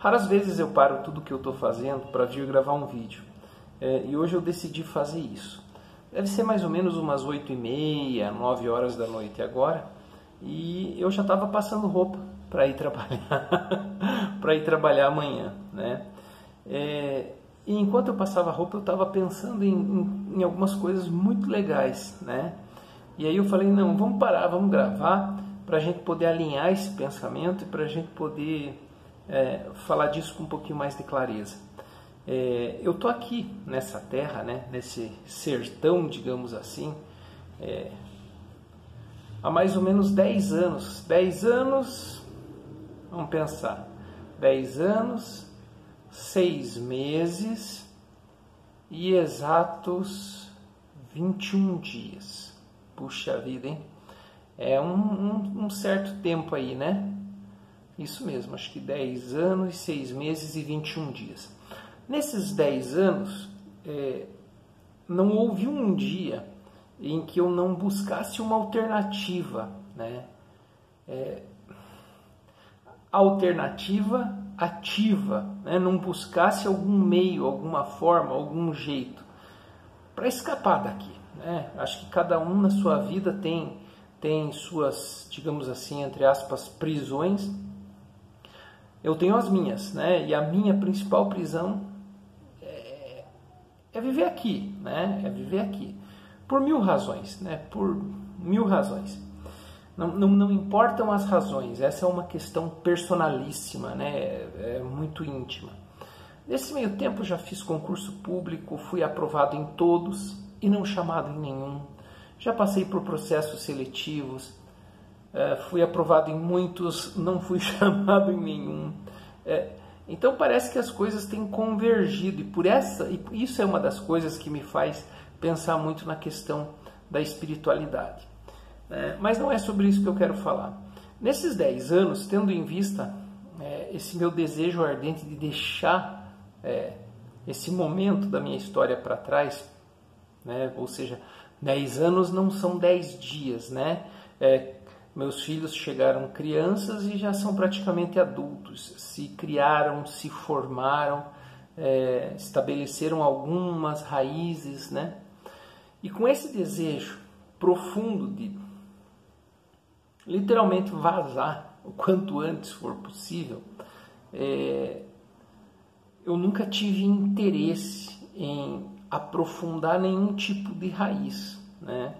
Raras vezes eu paro tudo que eu estou fazendo para vir gravar um vídeo. E hoje eu decidi fazer isso. Deve ser mais ou menos umas 8h30, 9 horas da noite agora. E eu já estava passando roupa para ir trabalhar, para ir trabalhar amanhã, né? E enquanto eu passava roupa, eu estava pensando em algumas coisas muito legais, né? E aí eu falei, não, vamos parar, vamos gravar para a gente poder alinhar esse pensamento e para a gente poder falar disso com um pouquinho mais de clareza. Eu tô aqui nessa terra, né? Nesse sertão, digamos assim, há mais ou menos 10 anos. 10 anos, vamos pensar, 10 anos, 6 meses e exatos 21 dias. Puxa vida, hein? É um certo tempo aí, né? Isso mesmo, acho que 10 anos, 6 meses e 21 dias. Nesses 10 anos, não houve um dia em que eu não buscasse uma alternativa, né? Alternativa ativa, né? Não buscasse algum meio, alguma forma, algum jeito para escapar daqui, né? Acho que cada um na sua vida tem suas, digamos assim, entre aspas, prisões. Eu tenho as minhas, né? E a minha principal prisão é viver aqui, né? É viver aqui. Por 1000 razões, né? Por 1000 razões. Não importam as razões, essa é uma questão personalíssima, né? É muito íntima. Nesse meio tempo já fiz concurso público, fui aprovado em todos e não chamado em nenhum. Já passei por processos seletivos, fui aprovado em muitos, não fui chamado em nenhum. Então parece que as coisas têm convergido e isso é uma das coisas que me faz pensar muito na questão da espiritualidade. Mas não é sobre isso que eu quero falar. Nesses 10 anos, tendo em vista esse meu desejo ardente de deixar esse momento da minha história para trás, né? Ou seja, 10 anos não são 10 dias, né? Meus filhos chegaram crianças e já são praticamente adultos, se criaram, se formaram, estabeleceram algumas raízes, né? E com esse desejo profundo de literalmente vazar o quanto antes for possível, eu nunca tive interesse em aprofundar nenhum tipo de raiz, né?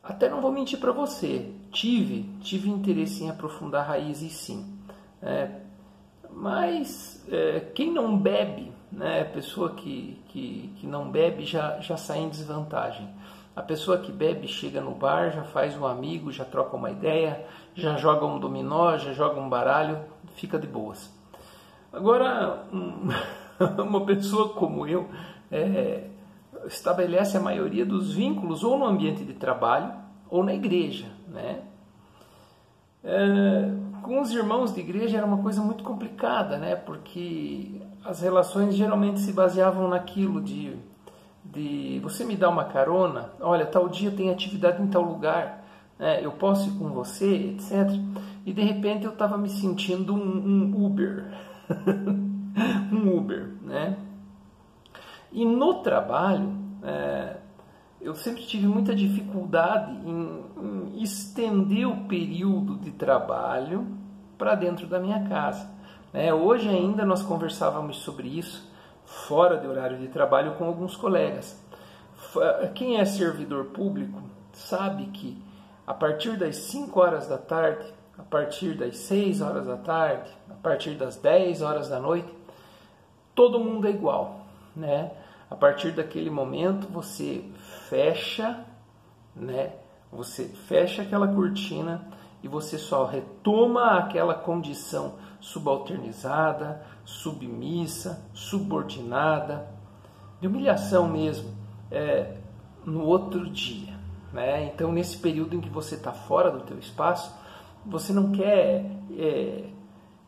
Até não vou mentir para você, tive interesse em aprofundar raízes sim, mas quem não bebe, né, a pessoa que não bebe já sai em desvantagem. A pessoa que bebe chega no bar, já faz um amigo, já troca uma ideia, já joga um dominó, já joga um baralho, fica de boas. Agora, uma pessoa como eu estabelece a maioria dos vínculos ou no ambiente de trabalho ou na igreja, né? Com os irmãos de igreja era uma coisa muito complicada, né? Porque as relações geralmente se baseavam naquilo de você me dá uma carona, olha, tal dia tem atividade em tal lugar, eu posso ir com você, etc. E de repente eu estava me sentindo um Uber, um Uber, né? E no trabalho, eu sempre tive muita dificuldade em estender o período de trabalho para dentro da minha casa. Hoje ainda nós conversávamos sobre isso, fora de horário de trabalho, com alguns colegas. Quem é servidor público sabe que a partir das 5 horas da tarde, a partir das 6 horas da tarde, a partir das 10 horas da noite, todo mundo é igual, né? A partir daquele momento você fecha, né? Você fecha aquela cortina e você só retoma aquela condição subalternizada, submissa, subordinada, de humilhação mesmo, no outro dia, né? Então, nesse período em que você está fora do teu espaço, você não quer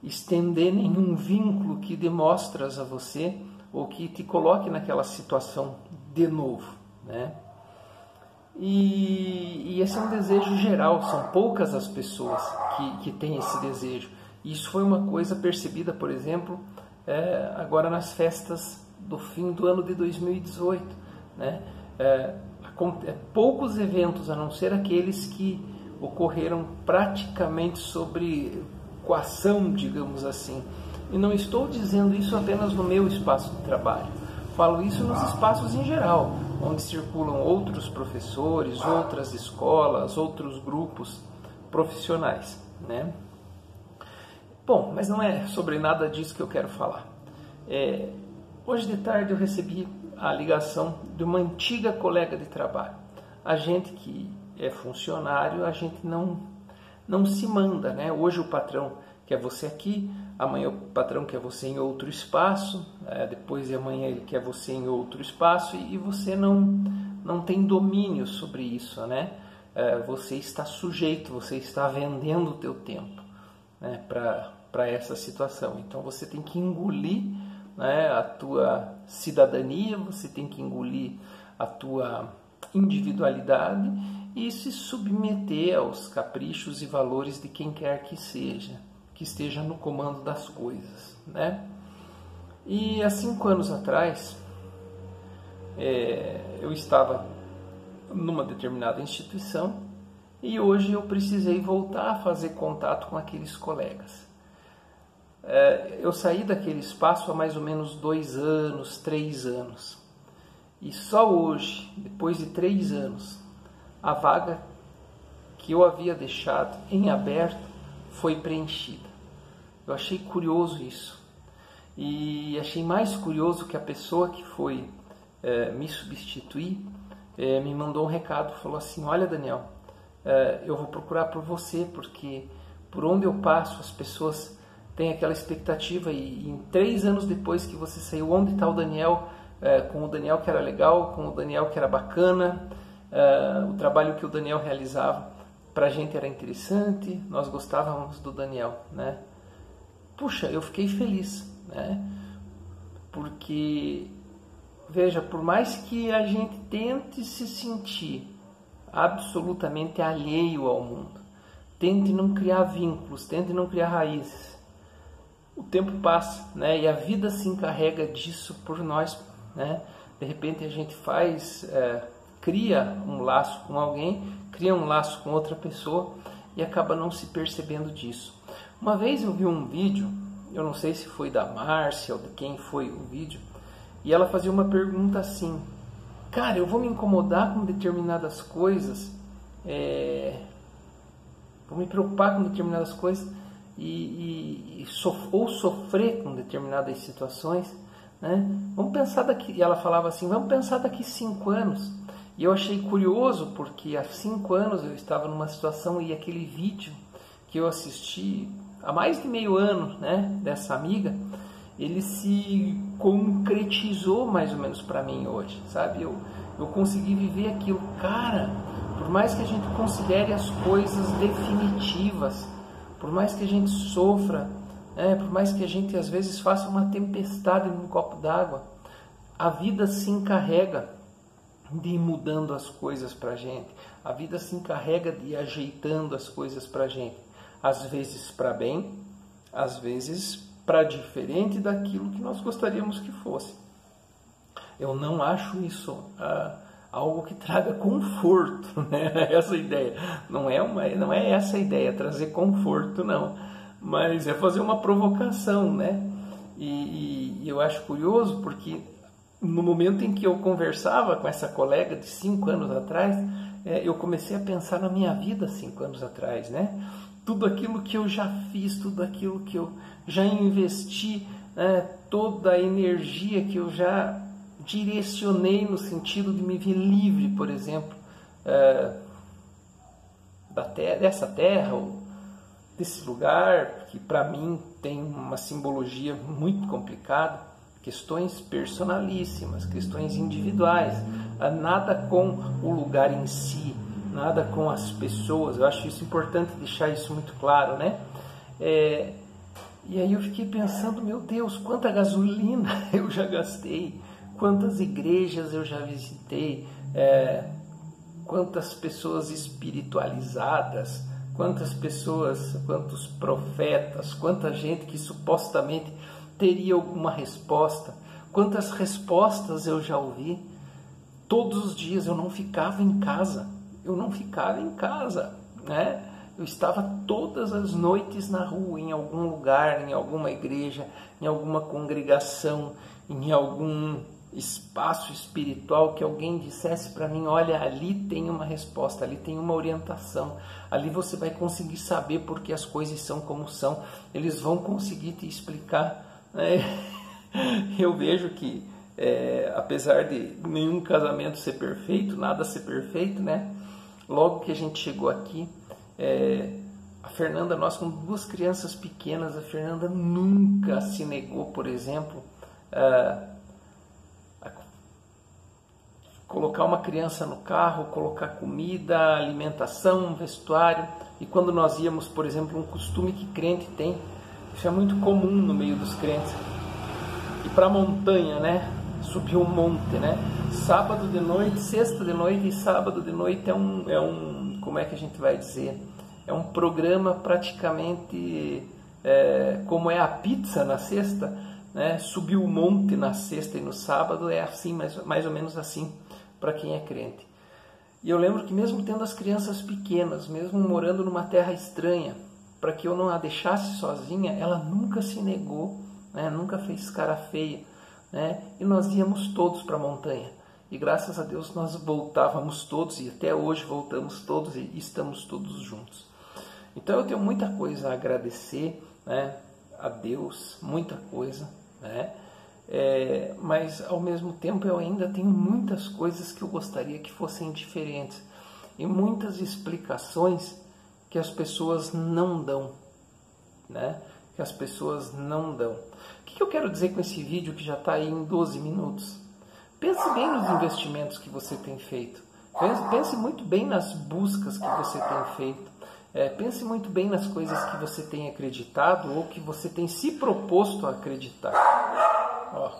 estender nenhum vínculo que demonstras a você ou que te coloque naquela situação de novo, né? E esse é um desejo geral, são poucas as pessoas que têm esse desejo. Isso foi uma coisa percebida, por exemplo, agora nas festas do fim do ano de 2018, né? Poucos eventos, a não ser aqueles que ocorreram praticamente sobre coação, digamos assim. E não estou dizendo isso apenas no meu espaço de trabalho. Falo isso nos espaços em geral, onde circulam outros professores, outras escolas, outros grupos profissionais, né? Bom, mas não é sobre nada disso que eu quero falar. Hoje de tarde eu recebi a ligação de uma antiga colega de trabalho. A gente que é funcionário, a gente não se manda, né? Hoje o patrão quer você aqui, amanhã o patrão quer você em outro espaço, depois de amanhã ele quer você em outro espaço e você não tem domínio sobre isso, né? Você está sujeito, você está vendendo o teu tempo, né, para essa situação. Então você tem que engolir, né, a tua cidadania, você tem que engolir a tua individualidade e se submeter aos caprichos e valores de quem quer que seja, que esteja no comando das coisas, né? E há 5 anos atrás, eu estava numa determinada instituição e hoje eu precisei voltar a fazer contato com aqueles colegas. Eu saí daquele espaço há mais ou menos 2 anos, 3 anos. E só hoje, depois de 3 anos, a vaga que eu havia deixado em aberto foi preenchida. Eu achei curioso isso. E achei mais curioso que a pessoa que foi me substituir me mandou um recado, falou assim: olha, Daniel, eu vou procurar por você, porque por onde eu passo as pessoas têm aquela expectativa e em 3 anos depois que você saiu, onde está o Daniel? Com o Daniel que era legal, com o Daniel que era bacana, o trabalho que o Daniel realizava para a gente era interessante, nós gostávamos do Daniel, né? Puxa, eu fiquei feliz, né? Porque, veja, por mais que a gente tente se sentir absolutamente alheio ao mundo, tente não criar vínculos, tente não criar raízes, o tempo passa, né? E a vida se encarrega disso por nós, né? De repente a gente cria um laço com alguém, cria um laço com outra pessoa e acaba não se percebendo disso. Uma vez eu vi um vídeo, eu não sei se foi da Márcia ou de quem foi o vídeo, e ela fazia uma pergunta assim: cara, eu vou me incomodar com determinadas coisas, vou me preocupar com determinadas coisas ou sofrer com determinadas situações, né? Vamos pensar daqui, e ela falava assim, vamos pensar daqui 5 anos. E eu achei curioso porque há 5 anos eu estava numa situação e aquele vídeo que eu assisti há mais de meio ano, né, dessa amiga, ele se concretizou mais ou menos para mim hoje, sabe? Eu consegui viver aquilo. Cara, por mais que a gente considere as coisas definitivas, por mais que a gente sofra, por mais que a gente às vezes faça uma tempestade num copo d'água, a vida se encarrega de ir mudando as coisas para a gente. A vida se encarrega de ir ajeitando as coisas para a gente. Às vezes para bem, às vezes para diferente daquilo que nós gostaríamos que fosse. Eu não acho isso algo que traga conforto, né? Essa ideia. Não é essa a ideia, trazer conforto, não. Mas é fazer uma provocação, né? E eu acho curioso porque no momento em que eu conversava com essa colega de 5 anos atrás, eu comecei a pensar na minha vida 5 anos atrás, né? Tudo aquilo que eu já fiz, tudo aquilo que eu já investi, toda a energia que eu já direcionei no sentido de me ver livre, por exemplo, dessa terra, ou desse lugar, que para mim tem uma simbologia muito complicada, questões personalíssimas, questões individuais, nada com o lugar em si, nada com as pessoas. Eu acho isso importante deixar isso muito claro, né? E aí eu fiquei pensando, meu Deus, quanta gasolina eu já gastei, quantas igrejas eu já visitei, quantas pessoas espiritualizadas, quantas pessoas, quantos profetas, quanta gente que supostamente teria alguma resposta, quantas respostas eu já ouvi. Todos os dias eu não ficava em casa, né? Eu estava todas as noites na rua, em algum lugar, em alguma igreja, em alguma congregação, em algum espaço espiritual que alguém dissesse para mim: olha, ali tem uma resposta, ali tem uma orientação, ali você vai conseguir saber porque as coisas são como são, eles vão conseguir te explicar, né? Eu vejo que apesar de nenhum casamento ser perfeito, nada ser perfeito, né? Logo que a gente chegou aqui, a Fernanda, nós com 2 crianças pequenas, a Fernanda nunca se negou, por exemplo, a colocar uma criança no carro, colocar comida, alimentação, vestuário. E quando nós íamos, por exemplo, um costume que crente tem, isso é muito comum no meio dos crentes, ir para a montanha, né? Subir um monte, né? Sábado de noite, sexta de noite e sábado de noite é um como é que a gente vai dizer? É um programa praticamente como é a pizza na sexta, né? Subir o monte na sexta e no sábado é assim, mais ou menos assim, para quem é crente. E eu lembro que mesmo tendo as crianças pequenas, mesmo morando numa terra estranha, para que eu não a deixasse sozinha, ela nunca se negou, né? Nunca fez cara feia, né? E nós íamos todos para a montanha. E graças a Deus nós voltávamos todos, e até hoje voltamos todos e estamos todos juntos. Então eu tenho muita coisa a agradecer, né, a Deus, muita coisa, né? Mas ao mesmo tempo eu ainda tenho muitas coisas que eu gostaria que fossem diferentes, e muitas explicações que as pessoas não dão, né? Que as pessoas não dão. O que eu quero dizer com esse vídeo que já está aí em 12 minutos? Pense bem nos investimentos que você tem feito. Pense muito bem nas buscas que você tem feito. Pense muito bem nas coisas que você tem acreditado ou que você tem se proposto a acreditar. Ó,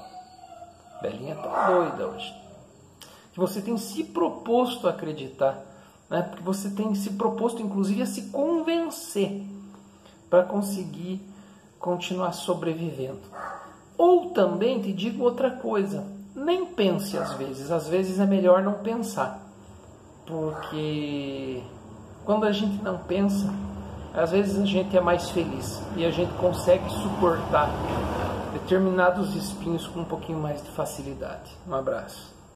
Belinha tá doida hoje. Que você tem se proposto a acreditar, né? Porque você tem se proposto, inclusive, a se convencer para conseguir continuar sobrevivendo. Ou também te digo outra coisa: nem pense às vezes é melhor não pensar, porque quando a gente não pensa, às vezes a gente é mais feliz e a gente consegue suportar determinados espinhos com um pouquinho mais de facilidade. Um abraço.